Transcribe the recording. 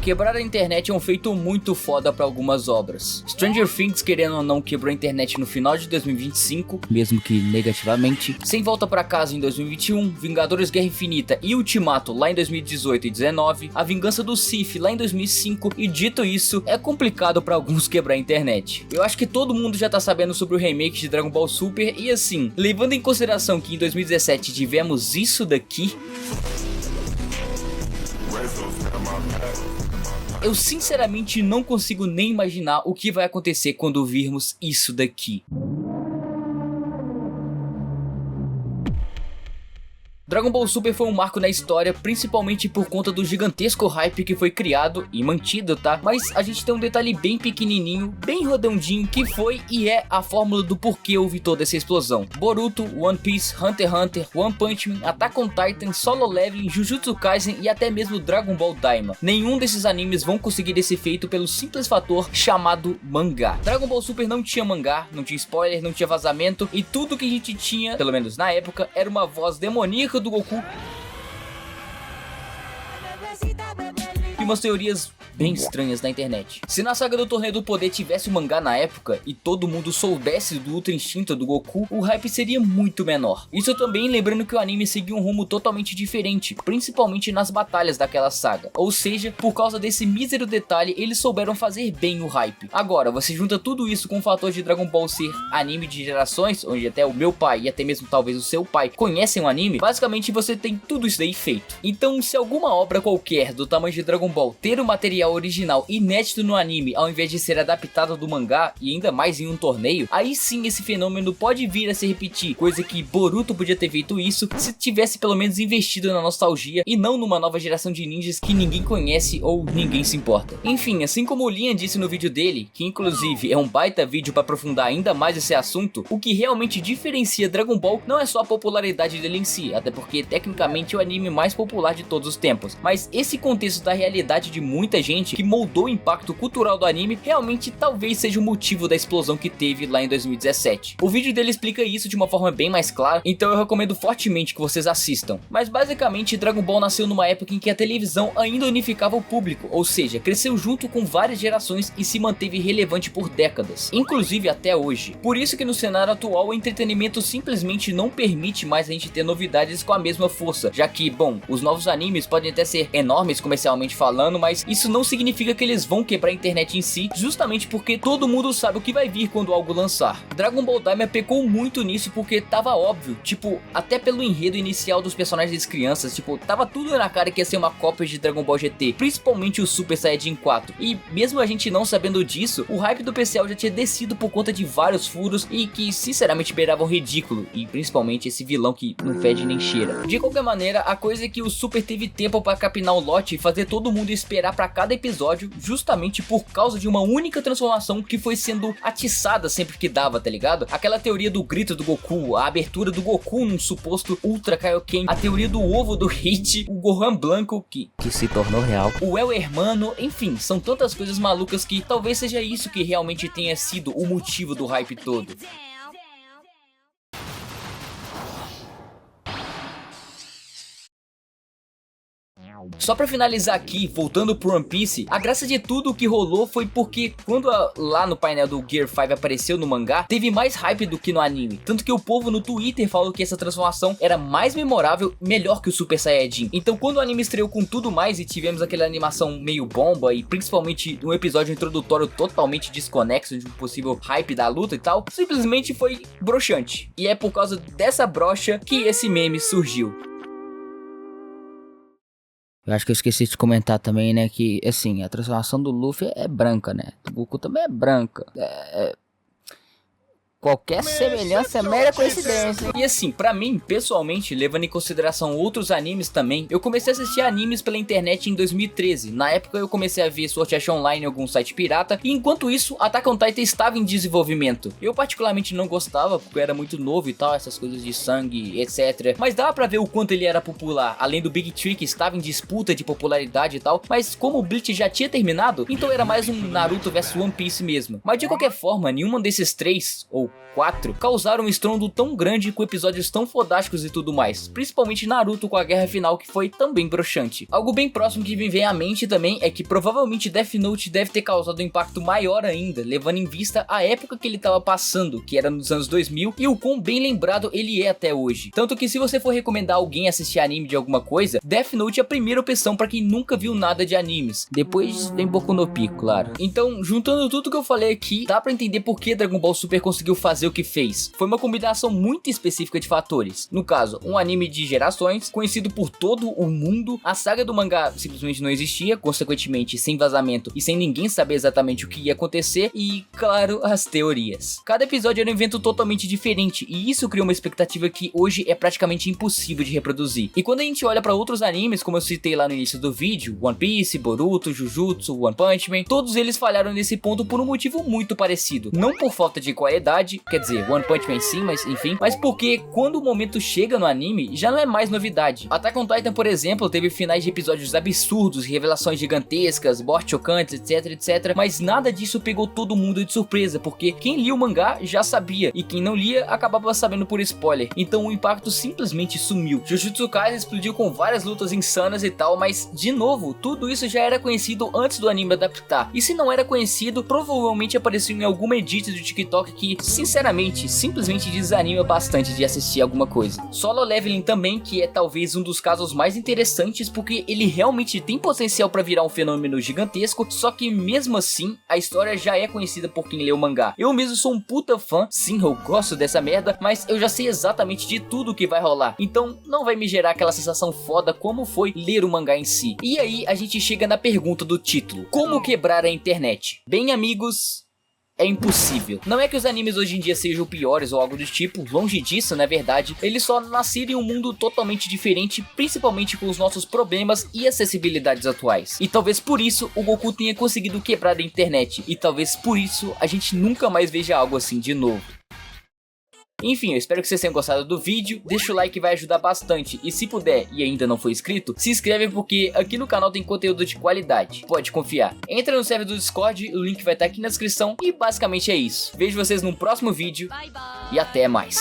quebrar a internet é um feito muito foda pra algumas obras. Stranger Things, querendo ou não, quebrou a internet no final de 2025, mesmo que negativamente. Sem Volta Pra Casa em 2021, Vingadores Guerra Infinita e Ultimato lá em 2018 e 19, A Vingança do Sith lá em 2005, e dito isso, é complicado pra alguns quebrar a internet. Eu acho que todo mundo já tá sabendo sobre o remake de Dragon Ball Super, e assim, levando em consideração que em 2017 tivemos isso daqui, eu sinceramente não consigo nem imaginar o que vai acontecer quando virmos isso daqui. Dragon Ball Super foi um marco na história, principalmente por conta do gigantesco hype que foi criado e mantido, tá? Mas a gente tem um detalhe bem pequenininho, bem redondinho, que foi e é a fórmula do porquê houve toda essa explosão. Boruto, One Piece, Hunter x Hunter, One Punch Man, Attack on Titan, Solo Leveling, Jujutsu Kaisen e até mesmo Dragon Ball Daima. Nenhum desses animes vão conseguir esse feito pelo simples fator chamado mangá. Dragon Ball Super não tinha mangá, não tinha spoiler, não tinha vazamento, e tudo que a gente tinha, pelo menos na época, era uma voz demoníaca do Goku e umas teorias bem estranhas na internet. Se na saga do Torneio do Poder tivesse o mangá na época e todo mundo soubesse do Ultra Instinto do Goku, o hype seria muito menor. Isso também lembrando que o anime seguia um rumo totalmente diferente, principalmente nas batalhas daquela saga. Ou seja, por causa desse mísero detalhe, eles souberam fazer bem o hype. Agora, você junta tudo isso com o fator de Dragon Ball ser anime de gerações, onde até o meu pai e até mesmo talvez o seu pai conhecem o anime, basicamente você tem tudo isso daí feito. Então, se alguma obra qualquer do tamanho de Dragon Ball ter o material original inédito no anime ao invés de ser adaptado do mangá e ainda mais em um torneio, aí sim esse fenômeno pode vir a se repetir, coisa que Boruto podia ter feito isso se tivesse pelo menos investido na nostalgia e não numa nova geração de ninjas que ninguém conhece ou ninguém se importa. Enfim, assim como o Liam disse no vídeo dele, que inclusive é um baita vídeo para aprofundar ainda mais esse assunto, o que realmente diferencia Dragon Ball não é só a popularidade dele em si, até porque tecnicamente é o anime mais popular de todos os tempos, mas esse contexto da realidade de muita gente que moldou o impacto cultural do anime realmente talvez seja o motivo da explosão que teve lá em 2017. O vídeo dele explica isso de uma forma bem mais clara, então eu recomendo fortemente que vocês assistam. Mas basicamente Dragon Ball nasceu numa época em que a televisão ainda unificava o público, ou seja, cresceu junto com várias gerações e se manteve relevante por décadas, inclusive até hoje. Por isso que no cenário atual o entretenimento simplesmente não permite mais a gente ter novidades com a mesma força, já que, bom, os novos animes podem até ser enormes comercialmente falando, mas isso não significa que eles vão quebrar a internet em si, justamente porque todo mundo sabe o que vai vir quando algo lançar. Dragon Ball Daima pecou muito nisso porque tava óbvio, tipo, até pelo enredo inicial dos personagens crianças, tipo, tava tudo na cara que ia ser uma cópia de Dragon Ball GT, principalmente o Super Saiyajin 4. E mesmo a gente não sabendo disso, o hype do PCL já tinha descido por conta de vários furos e que sinceramente beiravam ridículo, e principalmente esse vilão que não fede nem cheira. De qualquer maneira, a coisa é que o Super teve tempo para capinar o lote e fazer todo mundo esperar para cada episódio, justamente por causa de uma única transformação que foi sendo atiçada sempre que dava, tá ligado? Aquela teoria do grito do Goku, a abertura do Goku num suposto Ultra Kaioken, a teoria do ovo do Hit, o Gohan Blanco que se tornou real, o El Hermano, enfim, são tantas coisas malucas que talvez seja isso que realmente tenha sido o motivo do hype todo. Só pra finalizar aqui, voltando pro One Piece, a graça de tudo o que rolou foi porque quando lá no painel do Gear 5 apareceu no mangá, teve mais hype do que no anime. Tanto que o povo no Twitter falou que essa transformação era mais memorável, melhor que o Super Saiyajin. Então quando o anime estreou com tudo mais e tivemos aquela animação meio bomba e principalmente um episódio introdutório totalmente desconexo de um possível hype da luta e tal, simplesmente foi broxante. E é por causa dessa brocha que esse meme surgiu. Eu acho que eu esqueci de comentar também, né, que, assim, a transformação do Luffy é branca, né, do Goku também é branca, qualquer semelhança é mera coincidência. E assim, pra mim, pessoalmente, levando em consideração outros animes também, eu comecei a assistir animes pela internet em 2013. Na época eu comecei a ver Sword Art Online em algum site pirata, e enquanto isso, Attack on Titan estava em desenvolvimento. Eu particularmente não gostava, porque eu era muito novo e tal, essas coisas de sangue, etc. Mas dava pra ver o quanto ele era popular, além do Big Tree que estava em disputa de popularidade e tal. Mas como o Bleach já tinha terminado, então era mais um Naruto vs One Piece mesmo. Mas de qualquer forma, nenhuma desses três, ou ou 4, causaram um estrondo tão grande com episódios tão fodásticos e tudo mais, principalmente Naruto com a guerra final, que foi também broxante. Algo bem próximo que me vem à mente também é que provavelmente Death Note deve ter causado um impacto maior ainda, levando em vista a época que ele estava passando, que era nos anos 2000, e o quão bem lembrado ele é até hoje. Tanto que se você for recomendar alguém assistir anime de alguma coisa, Death Note é a primeira opção para quem nunca viu nada de animes. Depois vem Boku no Pico, claro. Então, juntando tudo que eu falei aqui, dá pra entender por que Dragon Ball Super conseguiu fazer o que fez. Foi uma combinação muito específica de fatores. No caso, um anime de gerações, conhecido por todo o mundo, a saga do mangá simplesmente não existia, consequentemente sem vazamento e sem ninguém saber exatamente o que ia acontecer, e, claro, as teorias. Cada episódio era um evento totalmente diferente, e isso criou uma expectativa que hoje é praticamente impossível de reproduzir. E quando a gente olha para outros animes, como eu citei lá no início do vídeo, One Piece, Boruto, Jujutsu, One Punch Man, todos eles falharam nesse ponto por um motivo muito parecido. Não por falta de qualidade, quer dizer, One Punch Man sim, mas enfim, mas porque quando o momento chega no anime, já não é mais novidade. Attack on Titan, por exemplo, teve finais de episódios absurdos, revelações gigantescas, mortes chocantes, etc, mas nada disso pegou todo mundo de surpresa, porque quem lia o mangá já sabia, e quem não lia acabava sabendo por spoiler, então o impacto simplesmente sumiu. Jujutsu Kaisen explodiu com várias lutas insanas e tal, mas de novo, tudo isso já era conhecido antes do anime adaptar, e se não era conhecido, provavelmente apareceu em alguma edit do TikTok que, sinceramente, simplesmente desanima bastante de assistir alguma coisa. Solo Leveling também, que é talvez um dos casos mais interessantes, porque ele realmente tem potencial para virar um fenômeno gigantesco, só que mesmo assim, a história já é conhecida por quem lê o mangá. Eu mesmo sou um puta fã, sim, eu gosto dessa merda, mas eu já sei exatamente de tudo que vai rolar, então não vai me gerar aquela sensação foda como foi ler o mangá em si. E aí a gente chega na pergunta do título: como quebrar a internet? Bem, amigos, é impossível. Não é que os animes hoje em dia sejam piores ou algo do tipo, longe disso, na verdade, eles só nasceram em um mundo totalmente diferente, principalmente com os nossos problemas e acessibilidades atuais. E talvez por isso o Goku tenha conseguido quebrar a internet, e talvez por isso a gente nunca mais veja algo assim de novo. Enfim, eu espero que vocês tenham gostado do vídeo, deixa o like que vai ajudar bastante, e se puder e ainda não for inscrito, se inscreve porque aqui no canal tem conteúdo de qualidade, pode confiar. Entra no server do Discord, o link vai estar aqui na descrição, e basicamente é isso. Vejo vocês no próximo vídeo, e até mais.